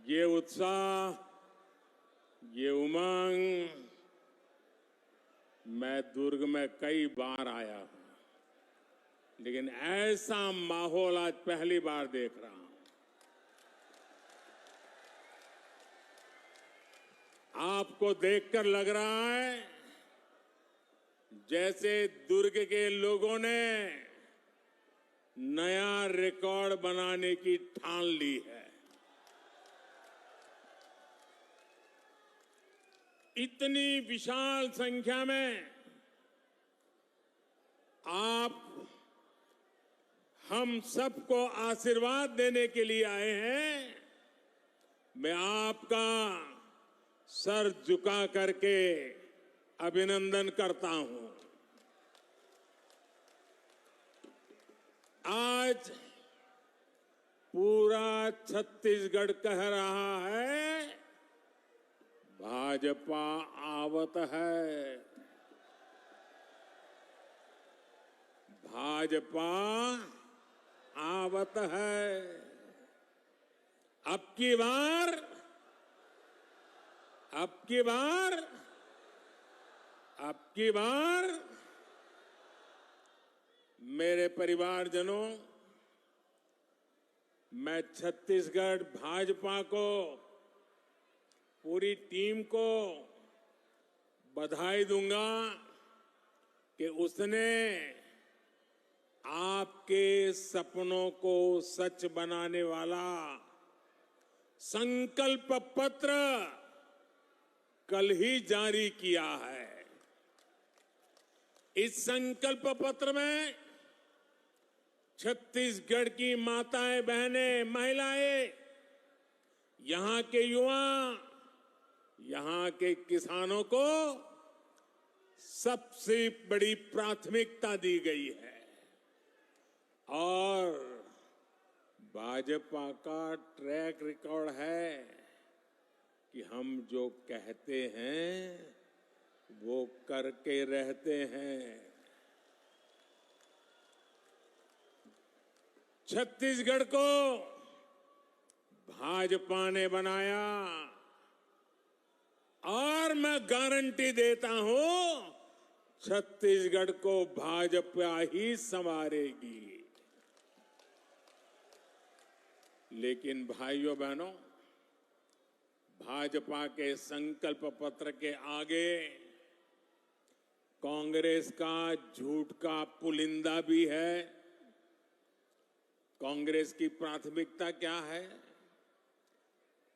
ये उत्साह, ये उमंग मैं दुर्ग में कई बार आया हूं, लेकिन ऐसा माहौल आज पहली बार देख रहा हूं। आपको देखकर लग रहा है जैसे दुर्ग के लोगों ने नया रिकॉर्ड बनाने की ठान ली है। इतनी विशाल संख्या में आप हम सबको आशीर्वाद देने के लिए आए हैं। मैं आपका सर झुका करके अभिनंदन करता हूं। आज पूरा छत्तीसगढ़ कह रहा है भाजपा आवत है, भाजपा आवत है। अब की बार मेरे परिवारजनों, मैं छत्तीसगढ़ भाजपा को, पूरी टीम को बधाई दूंगा कि उसने आपके सपनों को सच बनाने वाला संकल्प पत्र कल ही जारी किया है। इस संकल्प पत्र में छत्तीसगढ़ की माताएं, बहनें, महिलाएं, यहां के युवा, यहां के किसानों को सबसे बड़ी प्राथमिकता दी गई है। और भाजपा का ट्रैक रिकॉर्ड है कि हम जो कहते हैं वो करके रहते हैं। छत्तीसगढ़ को भाजपा ने बनाया और मैं गारंटी देता हूं छत्तीसगढ़ को भाजपा ही संवारेगी। लेकिन भाइयों बहनों, भाजपा के संकल्प पत्र के आगे कांग्रेस का झूठ का पुलिंदा भी है। कांग्रेस की प्राथमिकता क्या है?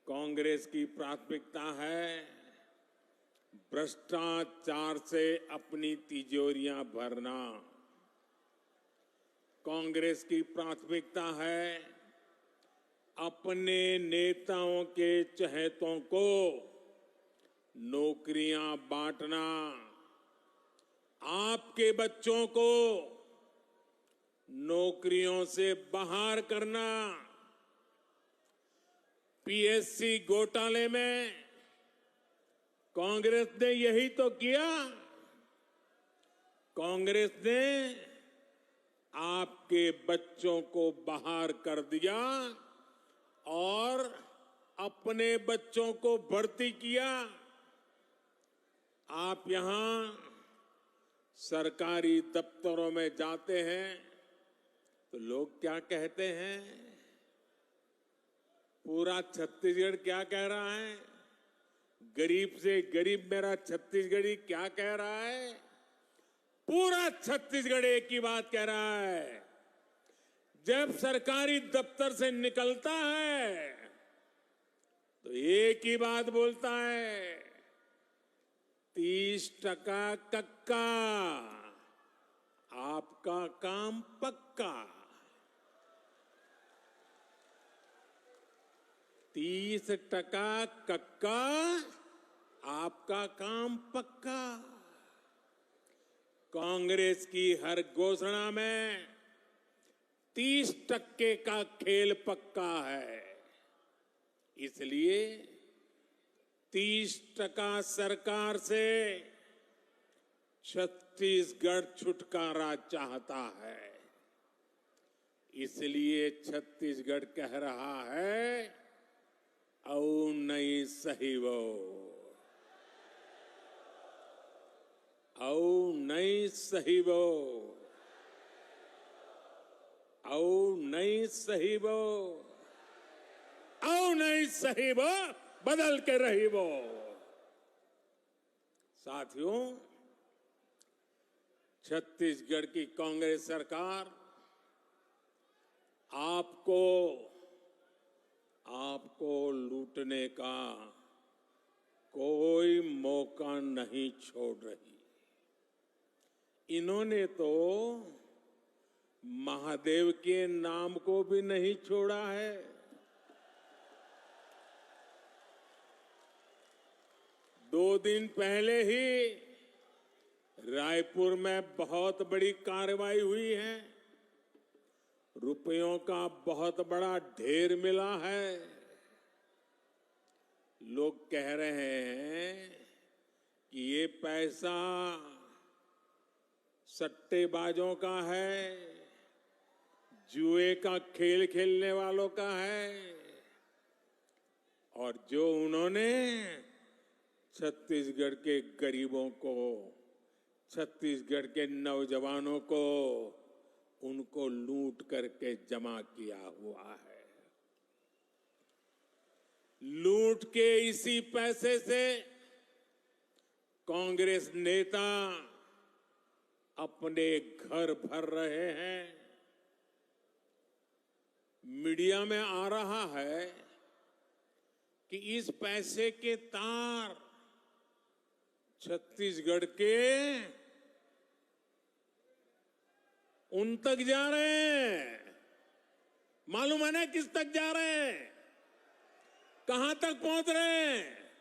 कांग्रेस की प्राथमिकता है भ्रष्टाचार से अपनी तिजोरियां भरना। कांग्रेस की प्राथमिकता है अपने नेताओं के चहेतों को नौकरियां बांटना, आपके बच्चों को नौकरियों से बाहर करना। पीएससी घोटाले में कांग्रेस ने यही तो किया। कांग्रेस ने आपके बच्चों को बाहर कर दिया और अपने बच्चों को भर्ती किया। आप यहां सरकारी दफ्तरों में जाते हैं तो लोग क्या कहते हैं? पूरा छत्तीसगढ़ क्या कह रहा है? गरीब से गरीब मेरा छत्तीसगढ़ी क्या कह रहा है? पूरा छत्तीसगढ़ एक ही बात कह रहा है। जब सरकारी दफ्तर से निकलता है तो एक ही बात बोलता है, 30% कक्का, आपका काम पक्का। 30% कक्का, आपका काम पक्का। कांग्रेस की हर घोषणा में 30% का खेल पक्का है। इसलिए 30% सरकार से छत्तीसगढ़ छुटकारा चाहता है। इसलिए छत्तीसगढ़ कह रहा है औ नहीं सही वो, औ नहीं सही वो, औ नहीं सही वो, औ नहीं सही वो, बदल के रही वो। साथियों, छत्तीसगढ़ की कांग्रेस सरकार आपको लूटने का कोई मौका नहीं छोड़ रही। इन्होंने तो महादेव के नाम को भी नहीं छोड़ा है। दो दिन पहले ही रायपुर में बहुत बड़ी कार्रवाई हुई है। रुपयों का बहुत बड़ा ढेर मिला है। लोग कह रहे हैं कि ये पैसा सट्टेबाजों का है, जुए का खेल खेलने वालों का है, और जो उन्होंने छत्तीसगढ़ के गरीबों को, छत्तीसगढ़ के नौजवानों को, उनको लूट करके जमा किया हुआ है। लूट के इसी पैसे से कांग्रेस नेता अपने घर भर रहे हैं। मीडिया में आ रहा है कि इस पैसे के तार छत्तीसगढ़ के उन तक जा रहे हैं। मालूम है ना किस तक जा रहे हैं, कहां तक पहुंच रहे हैं?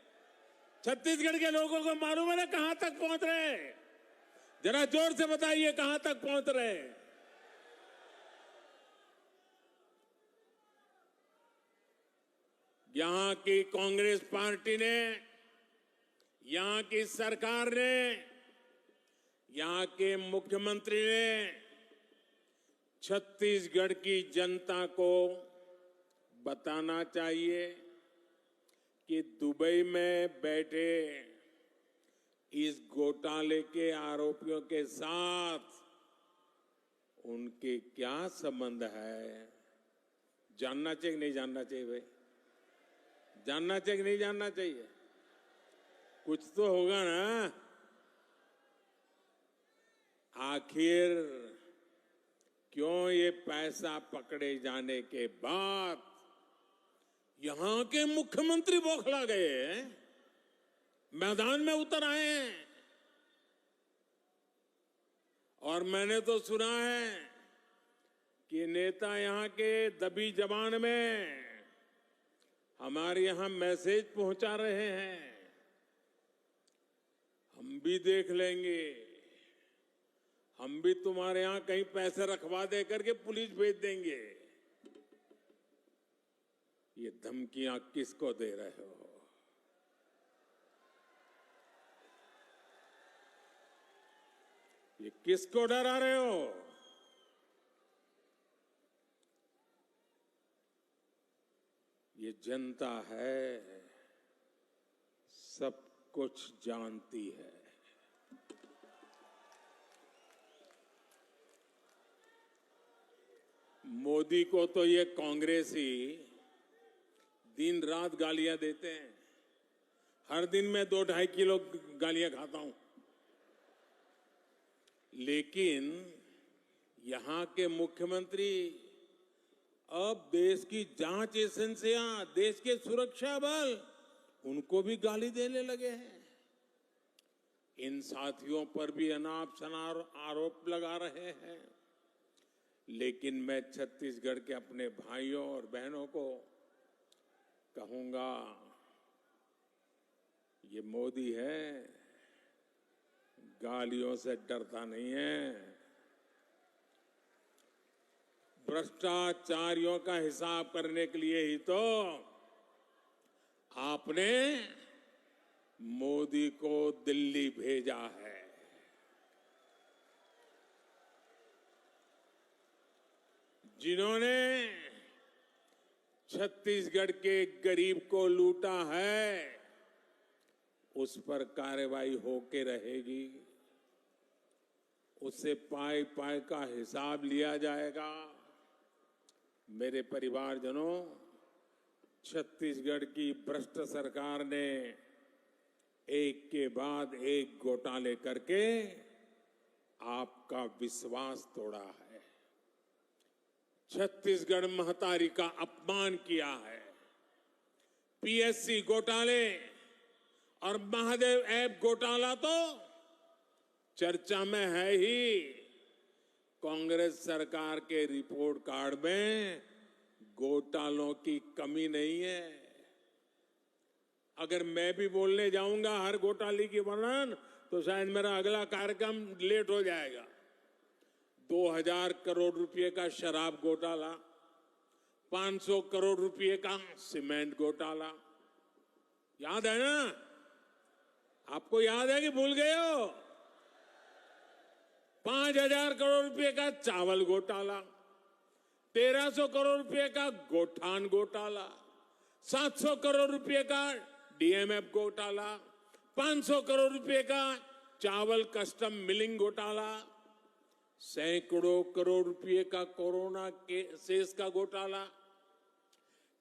छत्तीसगढ़ के लोगों को मालूम है ना कहां तक पहुंच रहे हैं? जरा जोर से बताइए कहां तक पहुंच रहे हैं? यहां की कांग्रेस पार्टी ने, यहां की सरकार ने, यहां के मुख्यमंत्री ने छत्तीसगढ़ की जनता को बताना चाहिए कि दुबई में बैठे इस घोटाले के आरोपियों के साथ उनके क्या संबंध है। जानना चाहिए नहीं जानना चाहिए भाई? जानना चाहिए नहीं जानना चाहिए? कुछ तो होगा ना। आखिर क्यों ये पैसा पकड़े जाने के बाद यहां के मुख्यमंत्री बौखला गए हैं, मैदान में उतर आए हैं? और मैंने तो सुना है कि नेता यहां के दबी जबान में हमारे यहां मैसेज पहुंचा रहे हैं, हम भी देख लेंगे, हम भी तुम्हारे यहां कहीं पैसे रखवा दे करके पुलिस भेज देंगे। ये धमकियां किसको दे रहे हो? ये किसको डरा रहे हो? ये जनता है, सब कुछ जानती है। मोदी को तो ये कांग्रेस ही दिन रात गालियां देते हैं। हर दिन मैं 2-2.5 किलो गालियां खाता हूं। लेकिन यहां के मुख्यमंत्री अब देश की जांच एजेंसियां, देश के सुरक्षा बल, उनको भी गाली देने लगे हैं। इन साथियों पर भी अनाप शनाप आरोप लगा रहे हैं। लेकिन मैं छत्तीसगढ़ के अपने भाइयों और बहनों को कहूंगा, ये मोदी है, गालियों से डरता नहीं है। भ्रष्टाचारियों का हिसाब करने के लिए ही तो आपने मोदी को दिल्ली भेजा है। जिन्होंने छत्तीसगढ़ के गरीब को लूटा है, उस पर कार्रवाई होके रहेगी। उससे पाई पाई का हिसाब लिया जाएगा। मेरे परिवारजनों, छत्तीसगढ़ की भ्रष्ट सरकार ने एक के बाद एक घोटाले करके आपका विश्वास तोड़ा है। छत्तीसगढ़ महतारी का अपमान किया है। पीएससी घोटाले और महादेव ऐप घोटाला तो चर्चा में है ही। कांग्रेस सरकार के रिपोर्ट कार्ड में घोटालों की कमी नहीं है। अगर मैं भी बोलने जाऊंगा हर घोटाले की वर्णन तो शायद मेरा अगला कार्यक्रम लेट हो जाएगा। 2000 करोड़ रुपए का शराब घोटाला, 500 करोड़ रुपए का सीमेंट घोटाला, याद है ना? आपको याद है कि भूल गए हो? 5000 करोड़ रुपए का चावल घोटाला, 1300 करोड़ रुपए का गोठान घोटाला, 700 करोड़ रुपए का डीएमएफ घोटाला, 500 करोड़ रुपए का चावल कस्टम मिलिंग घोटाला, सैकड़ों करोड़ रुपए का कोरोना के सेस का घोटाला।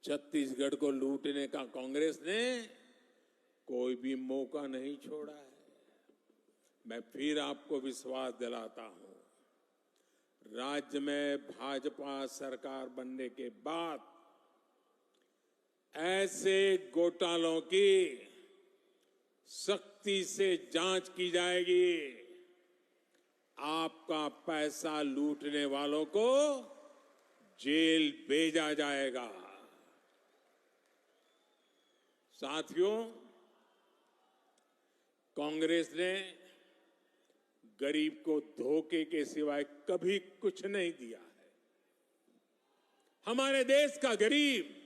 छत्तीसगढ़ को लूटने का कांग्रेस ने कोई भी मौका नहीं छोड़ा है। मैं फिर आपको विश्वास दिलाता हूं, राज्य में भाजपा सरकार बनने के बाद ऐसे घोटालों की सख्ती से जांच की जाएगी। आपका पैसा लूटने वालों को जेल भेजा जाएगा। साथियों, कांग्रेस ने गरीब को धोखे के सिवाय कभी कुछ नहीं दिया है। हमारे देश का गरीब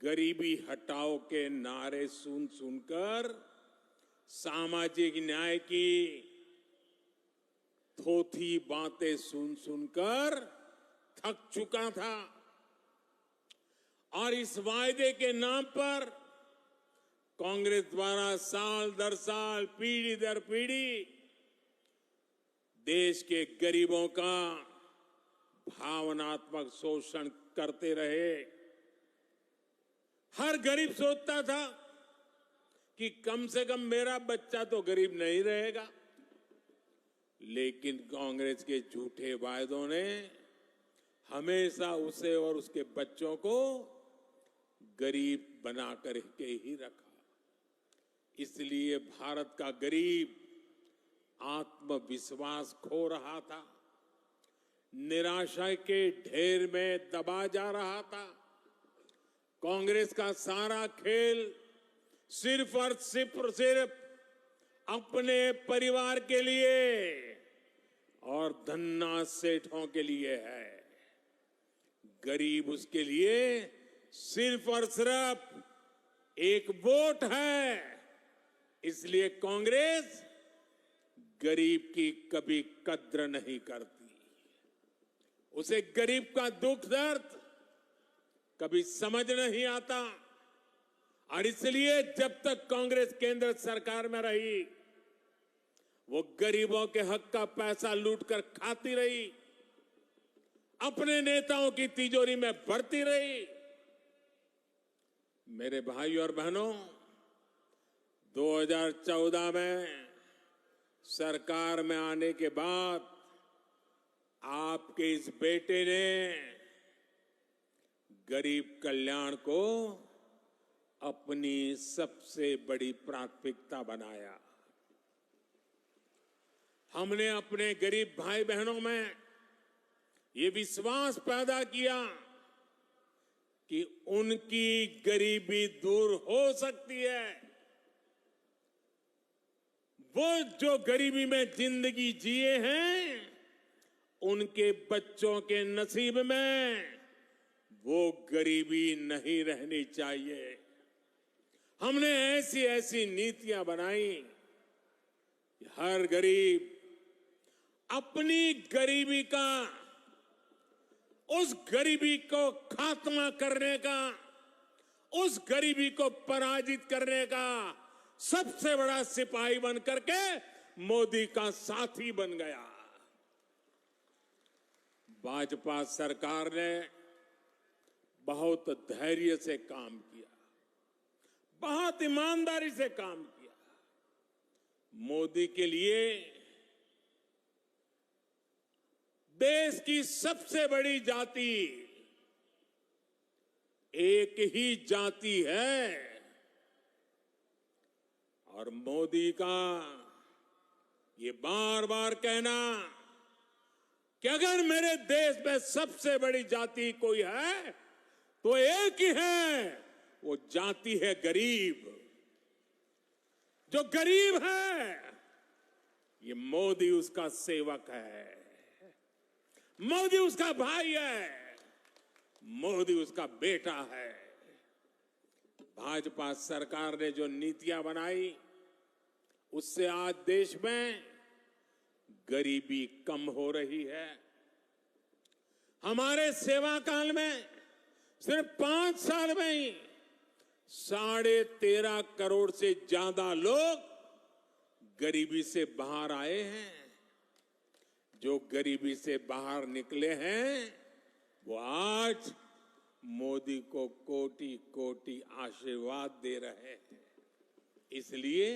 गरीबी हटाओ के नारे सुन सुनकर सामाजिक न्याय की थोथी बातें सुन सुनकर थक चुका था और इस वायदे के नाम पर कांग्रेस द्वारा साल दर साल, पीढ़ी दर पीढ़ी देश के गरीबों का भावनात्मक शोषण करते रहे। हर गरीब सोचता था कि कम से कम मेरा बच्चा तो गरीब नहीं रहेगा, लेकिन कांग्रेस के झूठे वायदों ने हमेशा उसे और उसके बच्चों को गरीब बनाकर के ही रखा। इसलिए भारत का गरीब आत्मविश्वास खो रहा था, निराशा के ढेर में दबा जा रहा था। कांग्रेस का सारा खेल सिर्फ और सिर्फ अपने परिवार के लिए और धन्ना सेठों के लिए है। गरीब उसके लिए सिर्फ और सिर्फ एक वोट है। इसलिए कांग्रेस गरीब की कभी कद्र नहीं करती। उसे गरीब का दुख दर्द कभी समझ नहीं आता और इसलिए जब तक कांग्रेस केंद्र सरकार में रही, वो गरीबों के हक का पैसा लूटकर खाती रही, अपने नेताओं की तिजोरी में भरती रही। मेरे भाइयों और बहनों, 2014 में सरकार में आने के बाद आपके इस बेटे ने गरीब कल्याण को अपनी सबसे बड़ी प्राथमिकता बनाया। हमने अपने गरीब भाई बहनों में ये विश्वास पैदा किया कि उनकी गरीबी दूर हो सकती है। वो जो गरीबी में जिंदगी जिए हैं, उनके बच्चों के नसीब में वो गरीबी नहीं रहनी चाहिए। हमने ऐसी ऐसी नीतियां बनाई कि हर गरीब अपनी गरीबी का उस गरीबी को खात्मा करने का, उस गरीबी को पराजित करने का सबसे बड़ा सिपाही बन करके मोदी का साथी बन गया। भाजपा सरकार ने बहुत धैर्य से काम किया, बहुत ईमानदारी से काम किया। मोदी के लिए देश की सबसे बड़ी जाति एक ही जाति है और मोदी का ये बार बार कहना कि अगर मेरे देश में सबसे बड़ी जाति कोई है तो एक ही है, वो जाति है गरीब। जो गरीब है ये मोदी उसका सेवक है, मोदी उसका भाई है, मोदी उसका बेटा है। भाजपा सरकार ने जो नीतियां बनाई उससे आज देश में गरीबी कम हो रही है। हमारे सेवा काल में सिर्फ 5 साल में ही 13.5 करोड़ से ज्यादा लोग गरीबी से बाहर आए हैं। जो गरीबी से बाहर निकले हैं वो आज मोदी को कोटि कोटि आशीर्वाद दे रहे हैं। इसलिए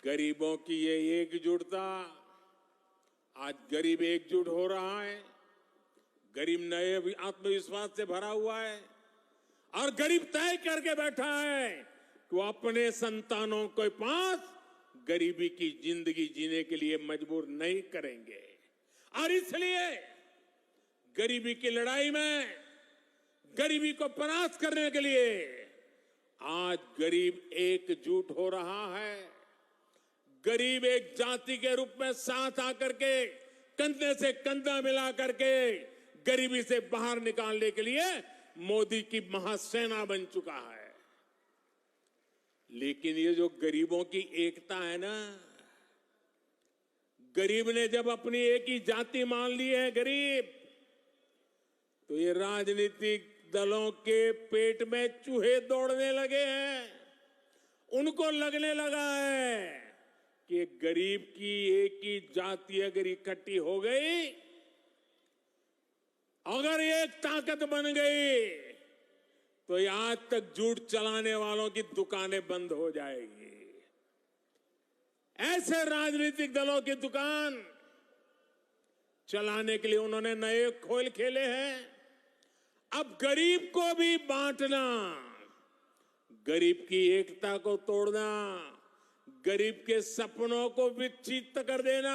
गरीबों की ये एकजुटता, आज गरीब एकजुट हो रहा है, गरीब नए आत्मविश्वास से भरा हुआ है और गरीब तय करके बैठा है कि वो अपने संतानों के पास गरीबी की जिंदगी जीने के लिए मजबूर नहीं करेंगे। और इसलिए गरीबी की लड़ाई में, गरीबी को परास्त करने के लिए आज गरीब एकजुट हो रहा है। गरीब एक जाति के रूप में साथ आकर के कंधे से कंधा मिला करके गरीबी से बाहर निकालने के लिए मोदी की महासेना बन चुका है। लेकिन ये जो गरीबों की एकता है ना, गरीब ने जब अपनी एक ही जाति मान ली है गरीब, तो ये राजनीतिक दलों के पेट में चूहे दौड़ने लगे हैं। उनको लगने लगा है कि गरीब की एक ही जाति अगर इकट्ठी हो गई, अगर एक ताकत बन गई, तो ये आज तक झूठ चलाने वालों की दुकानें बंद हो जाएगी। ऐसे राजनीतिक दलों की दुकान चलाने के लिए उन्होंने नए खेल खेले हैं। अब गरीब को भी बांटना, गरीब की एकता को तोड़ना, गरीब के सपनों को विच्छिन्न कर देना,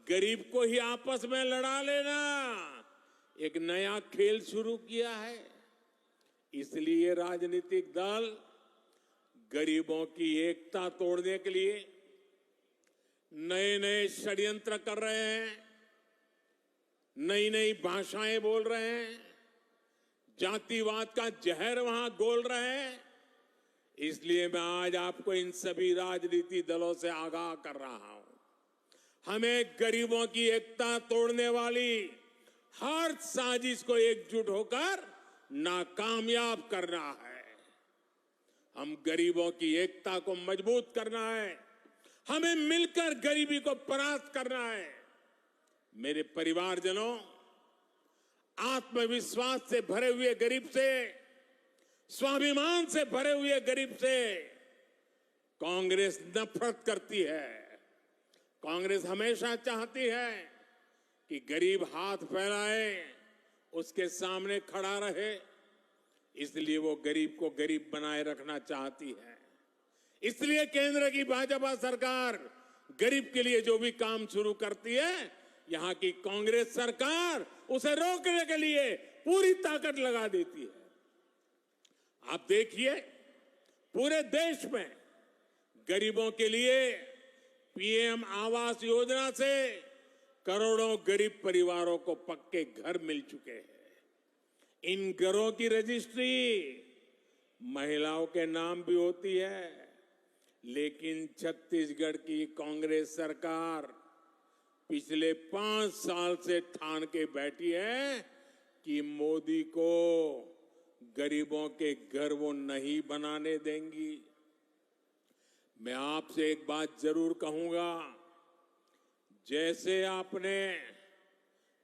गरीब को ही आपस में लड़ा लेना, एक नया खेल शुरू किया है। इसलिए राजनीतिक दल गरीबों की एकता तोड़ने के लिए नए नए षड्यंत्र कर रहे हैं, नई नई भाषाएं बोल रहे हैं, जातिवाद का जहर वहां घोल रहे हैं। इसलिए मैं आज आपको इन सभी राजनीतिक दलों से आगाह कर रहा हूं, हमें गरीबों की एकता तोड़ने वाली हर साजिश को एकजुट होकर नाकामयाब करना है। हम गरीबों की एकता को मजबूत करना है, हमें मिलकर गरीबी को परास्त करना है। मेरे परिवारजनों, आत्मविश्वास से भरे हुए गरीब से, स्वाभिमान से भरे हुए गरीब से कांग्रेस नफरत करती है। कांग्रेस हमेशा चाहती है कि गरीब हाथ फैलाए, उसके सामने खड़ा रहे। इसलिए वो गरीब को गरीब बनाए रखना चाहती है। इसलिए केंद्र की भाजपा सरकार गरीब के लिए जो भी काम शुरू करती है, यहां की कांग्रेस सरकार उसे रोकने के लिए पूरी ताकत लगा देती है। आप देखिए, पूरे देश में गरीबों के लिए पीएम आवास योजना से करोड़ों गरीब परिवारों को पक्के घर मिल चुके हैं। इन घरों की रजिस्ट्री महिलाओं के नाम भी होती है, लेकिन छत्तीसगढ़ की कांग्रेस सरकार पिछले 5 साल से ठान के बैठी है कि मोदी को गरीबों के घर वो नहीं बनाने देंगी। मैं आपसे एक बात जरूर कहूंगा, जैसे आपने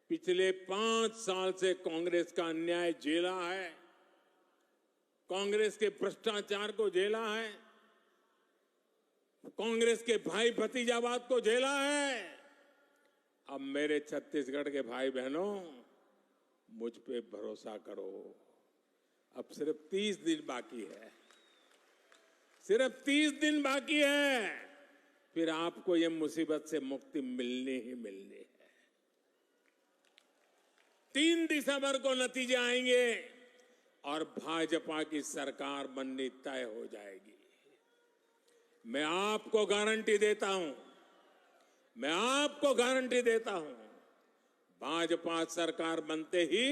पिछले 5 साल से कांग्रेस का अन्याय झेला है, कांग्रेस के भ्रष्टाचार को झेला है, कांग्रेस के भाई भतीजावाद को झेला है, अब मेरे छत्तीसगढ़ के भाई बहनों मुझ पे भरोसा करो। अब सिर्फ 30 दिन बाकी है, सिर्फ 30 दिन बाकी है, फिर आपको ये मुसीबत से मुक्ति मिलनी ही मिलनी है। 3 दिसंबर को नतीजे आएंगे और भाजपा की सरकार बननी तय हो जाएगी। मैं आपको गारंटी देता हूं, मैं आपको गारंटी देता हूं, भाजपा सरकार बनते ही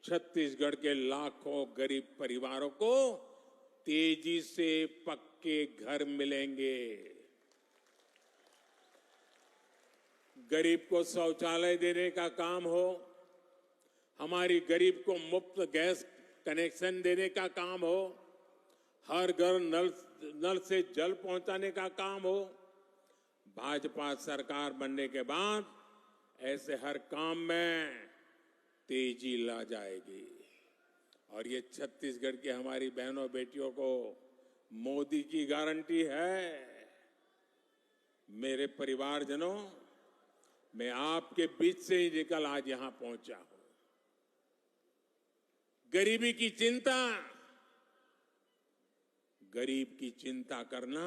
छत्तीसगढ़ के लाखों गरीब परिवारों को तेजी से पक्के घर मिलेंगे। गरीब को शौचालय देने का काम हो, हमारी गरीब को मुफ्त गैस कनेक्शन देने का काम हो, हर घर नल से जल पहुंचाने का काम हो, भाजपा सरकार बनने के बाद ऐसे हर काम में तेजी ला जाएगी। और ये छत्तीसगढ़ की हमारी बहनों बेटियों को मोदी की गारंटी है। मेरे परिवारजनों, मैं आपके बीच से ही निकल आज यहां पहुंचा हूं। गरीबी की चिंता, गरीब की चिंता करना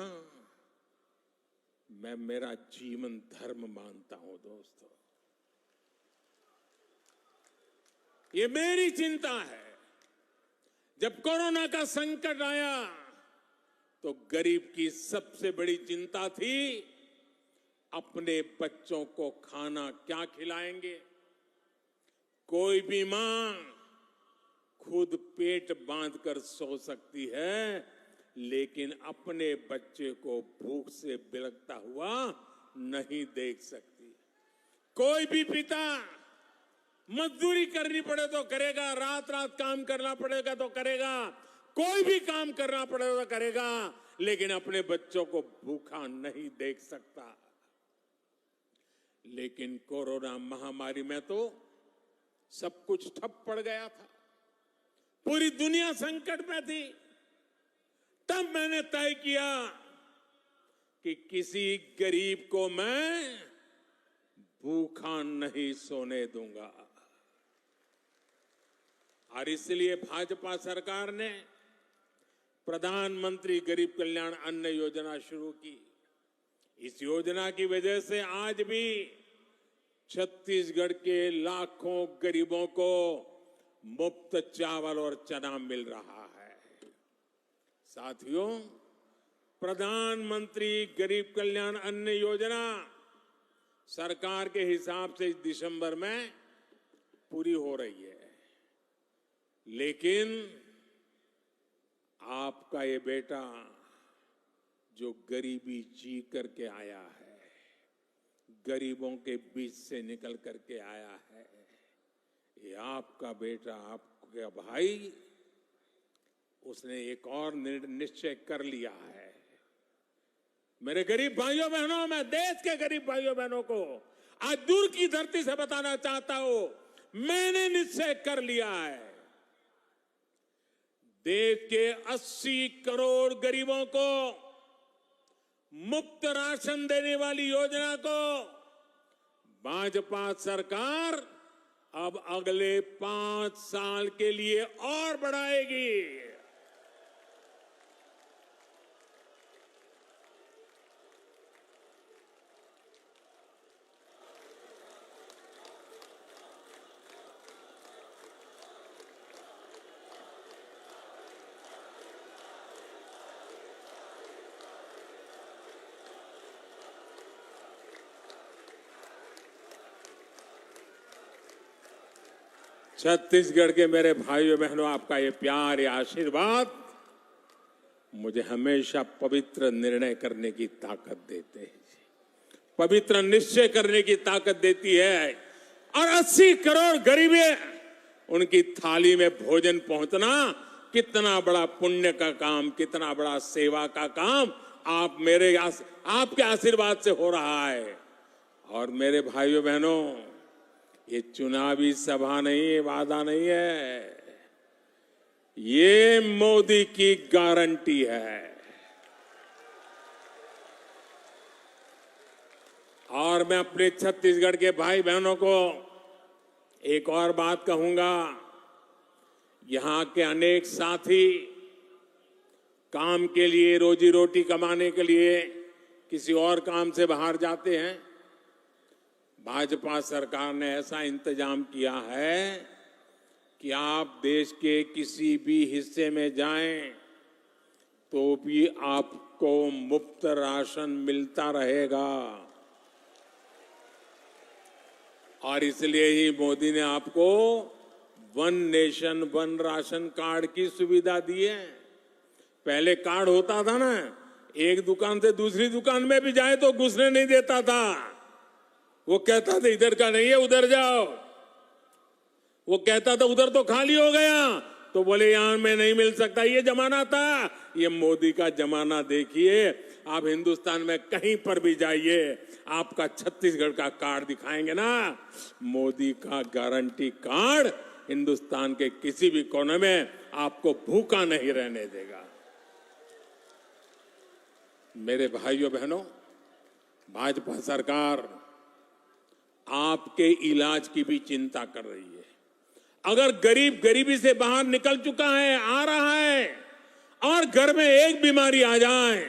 मैं मेरा जीवन धर्म मानता हूं। दोस्तों, ये मेरी चिंता है। जब कोरोना का संकट आया तो गरीब की सबसे बड़ी चिंता थी अपने बच्चों को खाना क्या खिलाएंगे। कोई भी मां खुद पेट बांधकर सो सकती है, लेकिन अपने बच्चे को भूख से बिलखता हुआ नहीं देख सकती। कोई भी पिता मजदूरी करनी पड़े तो करेगा, रात रात काम करना पड़ेगा तो करेगा, कोई भी काम करना पड़ेगा तो करेगा, लेकिन अपने बच्चों को भूखा नहीं देख सकता। लेकिन कोरोना महामारी में तो सब कुछ ठप पड़ गया था, पूरी दुनिया संकट में थी। तब मैंने तय किया कि किसी गरीब को मैं भूखा नहीं सोने दूंगा। और इसलिए भाजपा सरकार ने प्रधानमंत्री गरीब कल्याण अन्न योजना शुरू की। इस योजना की वजह से आज भी छत्तीसगढ़ के लाखों गरीबों को मुफ्त चावल और चना मिल रहा है। साथियों, प्रधानमंत्री गरीब कल्याण अन्न योजना सरकार के हिसाब से इस दिसंबर में पूरी हो रही है, लेकिन आपका ये बेटा जो गरीबी जी करके आया है, गरीबों के बीच से निकल करके आया है, ये आपका बेटा, आपका भाई, उसने एक और निश्चय कर लिया है। मेरे गरीब भाइयों बहनों, मैं देश के गरीब भाइयों बहनों को आज दूर की धरती से बताना चाहता हूं, मैंने निश्चय कर लिया है। देश के 80 करोड़ गरीबों को मुफ्त राशन देने वाली योजना को भाजपा सरकार अब अगले 5 साल के लिए और बढ़ाएगी। छत्तीसगढ़ के मेरे भाइयों बहनों, आपका ये प्यार, ये आशीर्वाद मुझे हमेशा पवित्र निर्णय करने की ताकत देते हैं। पवित्र निश्चय करने की ताकत देती है और 80 करोड़ गरीबे उनकी थाली में भोजन पहुंचना कितना बड़ा पुण्य का काम, कितना बड़ा सेवा का काम आपके आशीर्वाद से हो रहा है। और मेरे भाइयों बहनों, ये चुनावी सभा नहीं है, वादा नहीं है, ये मोदी की गारंटी है। और मैं अपने छत्तीसगढ़ के भाई बहनों को एक और बात कहूंगा, यहां के अनेक साथी काम के लिए, रोजी रोटी कमाने के लिए किसी और काम से बाहर जाते हैं। भाजपा सरकार ने ऐसा इंतजाम किया है कि आप देश के किसी भी हिस्से में जाएं तो भी आपको मुफ्त राशन मिलता रहेगा। और इसलिए ही मोदी ने आपको one nation one ration card की सुविधा दी है। पहले कार्ड होता था ना, एक दुकान से दूसरी दुकान में भी जाए तो घुसने नहीं देता था। वो कहता था इधर का नहीं है, उधर जाओ। वो कहता था उधर तो खाली हो गया, तो बोले यहां में नहीं मिल सकता। ये जमाना था। ये मोदी का जमाना देखिए। आप हिंदुस्तान में कहीं पर भी जाइए, आपका छत्तीसगढ़ का कार्ड दिखाएंगे ना, मोदी का गारंटी कार्ड हिंदुस्तान के किसी भी कोने में आपको भूखा नहीं रहने देगा। मेरे भाइयों बहनों, भाजपा सरकार आपके इलाज की भी चिंता कर रही है। अगर गरीब गरीबी से बाहर निकल चुका है, आ रहा है, और घर में एक बीमारी आ जाए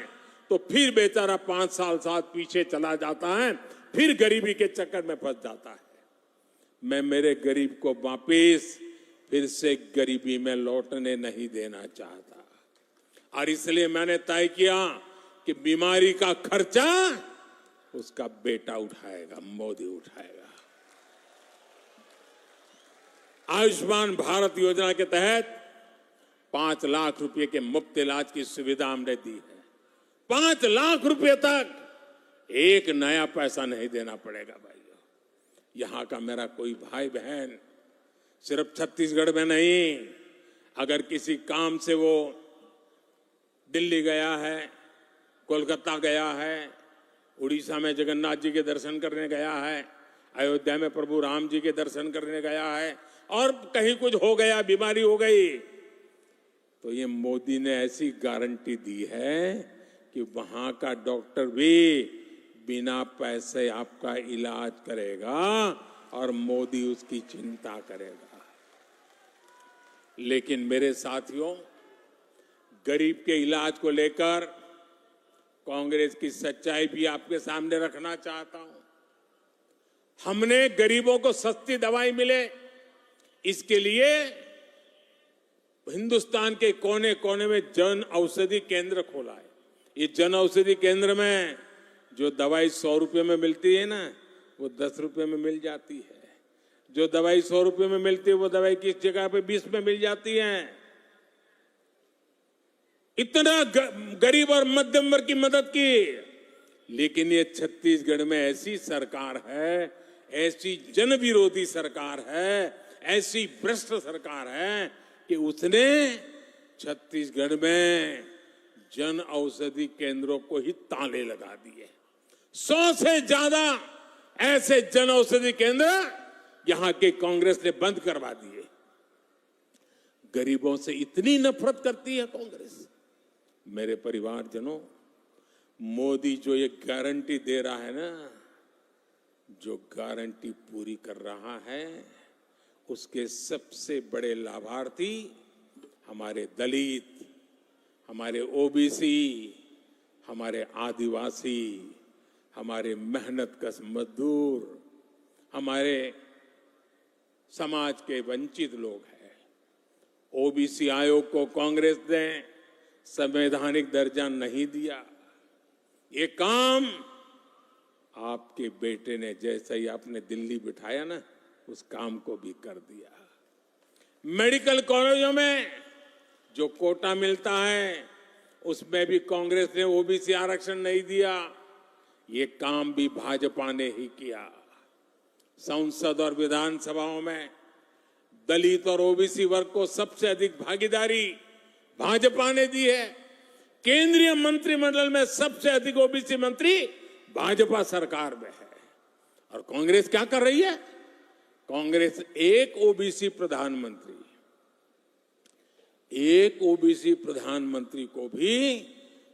तो फिर बेचारा 5 साल साथ पीछे चला जाता है, फिर गरीबी के चक्कर में फंस जाता है। मैं मेरे गरीब को वापिस फिर से गरीबी में लौटने नहीं देना चाहता। और इसलिए मैंने तय किया कि बीमारी का खर्चा उसका बेटा उठाएगा, मोदी उठाएगा। आयुष्मान भारत योजना के तहत 5 लाख रुपए के मुफ्त इलाज की सुविधा हमने दी है। 5 लाख रुपए तक एक नया पैसा नहीं देना पड़ेगा। भाइयों, यहां का मेरा कोई भाई बहन सिर्फ छत्तीसगढ़ में नहीं, अगर किसी काम से वो दिल्ली गया है, कोलकाता गया है, उड़ीसा में जगन्नाथ जी के दर्शन करने गया है, अयोध्या में प्रभु राम जी के दर्शन करने गया है, और कहीं कुछ हो गया, बीमारी हो गई, तो ये मोदी ने ऐसी गारंटी दी है कि वहां का डॉक्टर भी बिना पैसे आपका इलाज करेगा और मोदी उसकी चिंता करेगा। लेकिन मेरे साथियों, गरीब के इलाज को लेकर कांग्रेस की सच्चाई भी आपके सामने रखना चाहता हूं। हमने गरीबों को सस्ती दवाई मिले, इसके लिए हिंदुस्तान के कोने कोने में जन औषधि केंद्र खोला है। ये जन औषधि केंद्र में जो दवाई 100 रुपए में मिलती है ना, वो 10 रुपए में मिल जाती है। जो दवाई 100 रुपए में मिलती है, वो दवाई किस जगह पे 20 में मिल जाती है। इतना गरीब और मध्यम वर्ग की मदद की। लेकिन ये छत्तीसगढ़ में ऐसी सरकार है, ऐसी जन विरोधी सरकार है, ऐसी भ्रष्ट सरकार है कि उसने छत्तीसगढ़ में जन औषधि केंद्रों को ही ताले लगा दिए। 100 से ज्यादा ऐसे जन औषधि केंद्र यहां के कांग्रेस ने बंद करवा दिए। गरीबों से इतनी नफरत करती है कांग्रेस। मेरे परिवारजनों, मोदी जो ये गारंटी दे रहा है ना, जो गारंटी पूरी कर रहा है, उसके सबसे बड़े लाभार्थी हमारे दलित, हमारे ओबीसी, हमारे आदिवासी, हमारे मेहनतकश मजदूर, हमारे समाज के वंचित लोग हैं। ओबीसी आयोग को कांग्रेस ने संवैधानिक दर्जा नहीं दिया। ये काम आपके बेटे ने जैसे ही आपने दिल्ली बिठाया ना, उस काम को भी कर दिया। मेडिकल कॉलेजों में जो कोटा मिलता है, उसमें भी कांग्रेस ने ओबीसी आरक्षण नहीं दिया। ये काम भी भाजपा ने ही किया। संसद और विधानसभाओं में दलित और ओबीसी वर्ग को सबसे अधिक भागीदारी भाजपा ने दी है। केंद्रीय मंत्रिमंडल में सबसे अधिक ओबीसी मंत्री भाजपा सरकार में है। और कांग्रेस क्या कर रही है? कांग्रेस एक ओबीसी प्रधानमंत्री को भी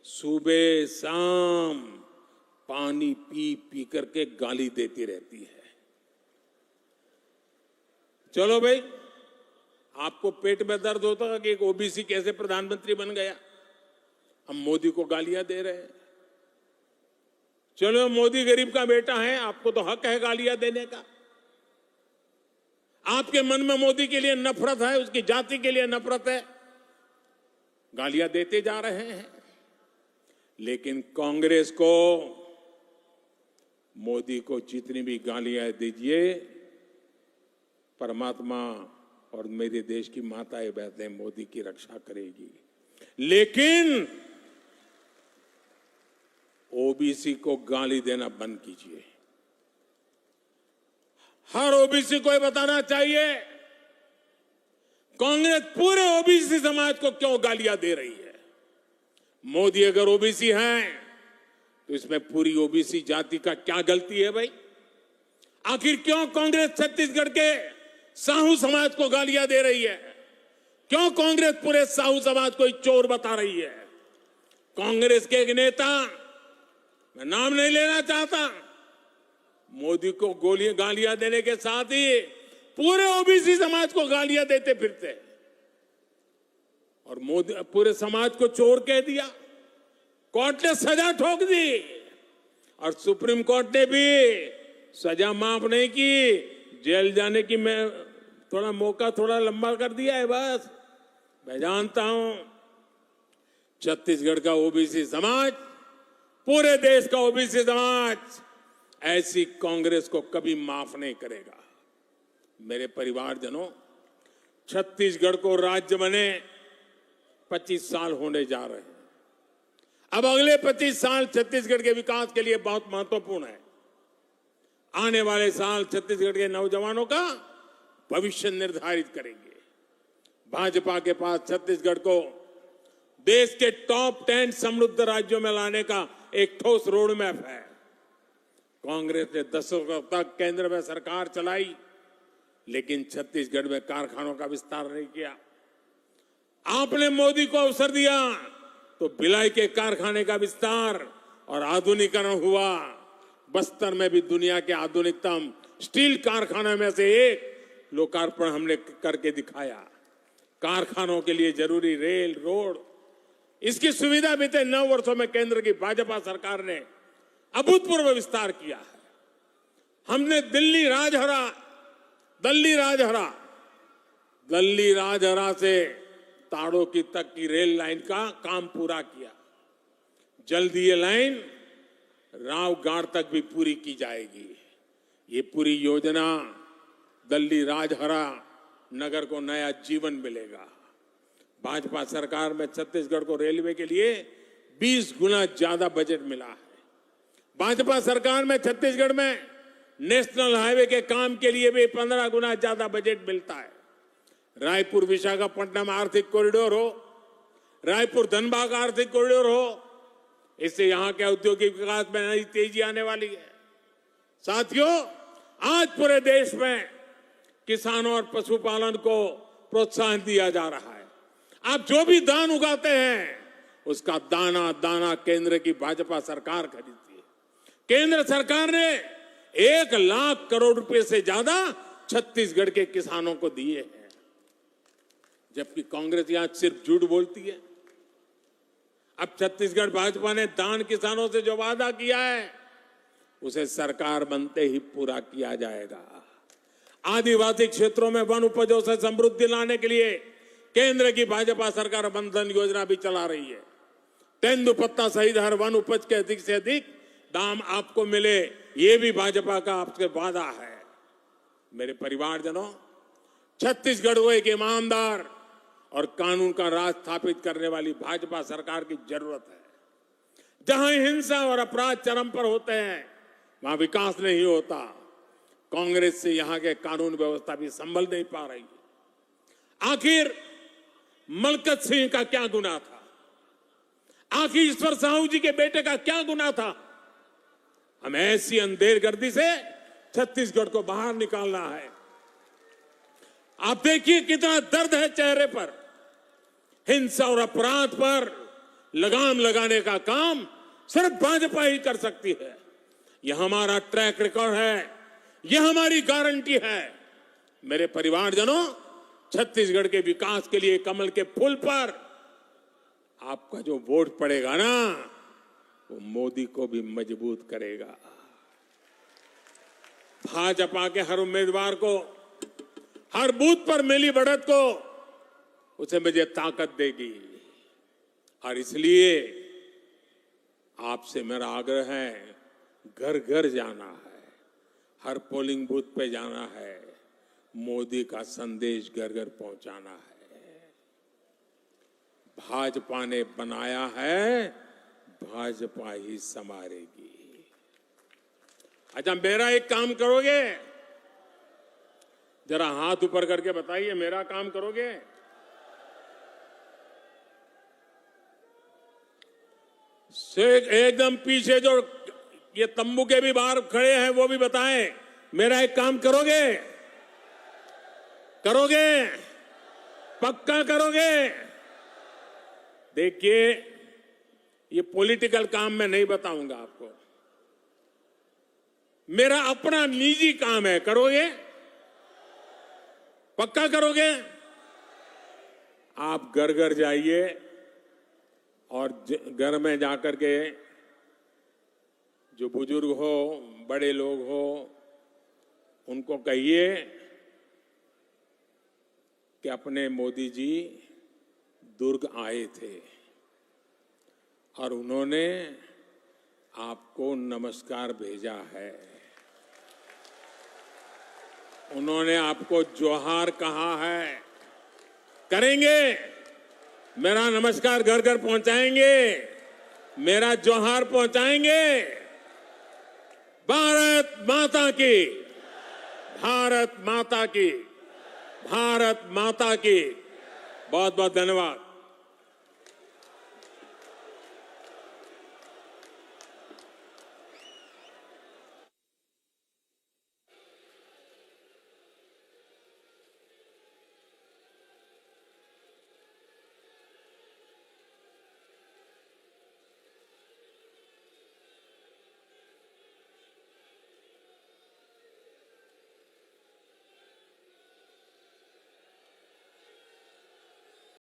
सुबह शाम पानी पी पी करके गाली देती रहती है। चलो भाई, आपको पेट में दर्द होता है कि एक ओबीसी कैसे प्रधानमंत्री बन गया, हम मोदी को गालियां दे रहे हैं। चलो, मोदी गरीब का बेटा है, आपको तो हक है गालियां देने का। आपके मन में मोदी के लिए नफरत है, उसकी जाति के लिए नफरत है, गालियां देते जा रहे हैं। लेकिन कांग्रेस को मोदी को जितनी भी गालियां दीजिए, परमात्मा और मेरे देश की माताएं बहनें मोदी की रक्षा करेगी। लेकिन ओबीसी को गाली देना बंद कीजिए। हर ओबीसी को ये बताना चाहिए कांग्रेस पूरे ओबीसी समाज को क्यों गालियां दे रही है। मोदी अगर ओबीसी हैं तो इसमें पूरी ओबीसी जाति का क्या गलती है भाई? आखिर क्यों कांग्रेस छत्तीसगढ़ के साहू समाज को गालियां दे रही है? क्यों कांग्रेस पूरे साहू समाज को चोर बता रही है? कांग्रेस के एक नेता, मैं नाम नहीं लेना चाहता, मोदी को गालियां देने के साथ ही पूरे ओबीसी समाज को गालियां देते फिरते और मोदी पूरे समाज को चोर कह दिया। कोर्ट ने सजा ठोक दी और सुप्रीम कोर्ट ने भी सजा माफ नहीं की, जेल जाने की मैं थोड़ा मौका थोड़ा लंबा कर दिया है। बस मैं जानता हूं छत्तीसगढ़ का ओबीसी समाज, पूरे देश का ओबीसी समाज ऐसी कांग्रेस को कभी माफ नहीं करेगा। मेरे परिवारजनों, छत्तीसगढ़ को राज्य बने 25 साल होने जा रहे हैं। अब अगले 25 साल छत्तीसगढ़ के विकास के लिए बहुत महत्वपूर्ण है। आने वाले साल छत्तीसगढ़ के नौजवानों का भविष्य निर्धारित करेंगे। भाजपा के पास छत्तीसगढ़ को देश के टॉप 10 समृद्ध राज्यों में लाने का एक ठोस रोड मैप है। कांग्रेस ने दशकों तक केंद्र में सरकार चलाई, लेकिन छत्तीसगढ़ में कारखानों का विस्तार नहीं किया। आपने मोदी को अवसर दिया तो भिलाई के कारखाने का विस्तार और आधुनिकीकरण हुआ। बस्तर में भी दुनिया के आधुनिकतम स्टील कारखाने में से एक लोकार्पण हमने करके दिखाया। कारखानों के लिए जरूरी रेल, रोड, इसकी सुविधा बीते 9 वर्षों में केंद्र की भाजपा सरकार ने अभूतपूर्व विस्तार किया है। हमने दिल्ली राजहरा से ताड़ो की तक की रेल लाइन का काम पूरा किया। जल्दी ये लाइन रावगढ़ तक भी पूरी की जाएगी। ये पूरी योजना दिल्ली राजहरा नगर को नया जीवन मिलेगा। भाजपा सरकार में छत्तीसगढ़ को रेलवे के लिए 20 गुना ज्यादा बजट मिला है। भाजपा सरकार में छत्तीसगढ़ में नेशनल हाईवे के काम के लिए भी 15 गुना ज्यादा बजट मिलता है। रायपुर विशाखापट्टनम आर्थिक कॉरिडोर हो, रायपुर धनबाद आर्थिक कॉरिडोर हो, इससे यहां के औद्योगिक विकास में नई तेजी आने वाली है। साथियों, आज पूरे देश में किसानों और पशुपालन को प्रोत्साहन दिया जा रहा है। आप जो भी धान उगाते हैं उसका दाना दाना केंद्र की भाजपा सरकार खरीदती है। केंद्र सरकार ने 1 लाख करोड़ रुपए से ज्यादा छत्तीसगढ़ के किसानों को दिए हैं, जबकि कांग्रेस यहां सिर्फ झूठ बोलती है। अब छत्तीसगढ़ भाजपा ने धान किसानों से जो वादा किया है उसे सरकार बनते ही पूरा किया जाएगा। आदिवासी क्षेत्रों में वन उपजों से समृद्धि लाने के लिए केंद्र की भाजपा सरकार वन धन योजना भी चला रही है। तेंदुपत्ता सहित हर वन उपज के अधिक से अधिक दाम आपको मिले, ये भी भाजपा का आपसे वादा है। मेरे परिवारजनों, छत्तीसगढ़ को एक ईमानदार और कानून का राज स्थापित करने वाली भाजपा सरकार की जरूरत है। जहां हिंसा और अपराध चरम पर होते हैं वहां विकास नहीं होता। कांग्रेस से यहां के कानून व्यवस्था भी संभल नहीं पा रही। आखिर मलकत सिंह का क्या गुनाह था? आखिर ईश्वर साहू जी के बेटे का क्या गुनाह था? हमें ऐसी अंधेरगर्दी से छत्तीसगढ़ को बाहर निकालना है। आप देखिए कितना दर्द है चेहरे पर। हिंसा और अपराध पर लगाम लगाने का काम सिर्फ भाजपा ही कर सकती है। यह हमारा ट्रैक रिकॉर्ड है, यह हमारी गारंटी है। मेरे परिवारजनों, छत्तीसगढ़ के विकास के लिए कमल के फूल पर आपका जो वोट पड़ेगा ना, वो मोदी को भी मजबूत करेगा। भाजपा के हर उम्मीदवार को, हर बूथ पर मिली बढ़त को, उसे मुझे ताकत देगी। और इसलिए आपसे मेरा आग्रह है, घर घर जाना है, हर पोलिंग बूथ पे जाना है, मोदी का संदेश घर घर पहुंचाना है। भाजपा ने बनाया है, भाजपा ही संवारेगी। अच्छा, मेरा एक काम करोगे? जरा हाथ ऊपर करके बताइए, मेरा काम करोगे? एकदम पीछे जो ये तंबू के भी बाहर खड़े हैं वो भी बताएं, मेरा एक काम करोगे? करोगे? पक्का करोगे? देखिए, ये पॉलिटिकल काम मैं नहीं बताऊंगा आपको, मेरा अपना निजी काम है। करोगे? पक्का करोगे? आप घर घर जाइए और घर में जाकर के जो बुजुर्ग हो, बड़े लोग हो, उनको कहिए कि अपने मोदी जी दुर्ग आए थे और उन्होंने आपको नमस्कार भेजा है, उन्होंने आपको जोहार कहा है। करेंगे? मेरा नमस्कार घर घर पहुंचाएंगे, मेरा जोहार पहुंचाएंगे। भारत माता की, भारत माता की, भारत माता की। बहुत बहुत धन्यवाद।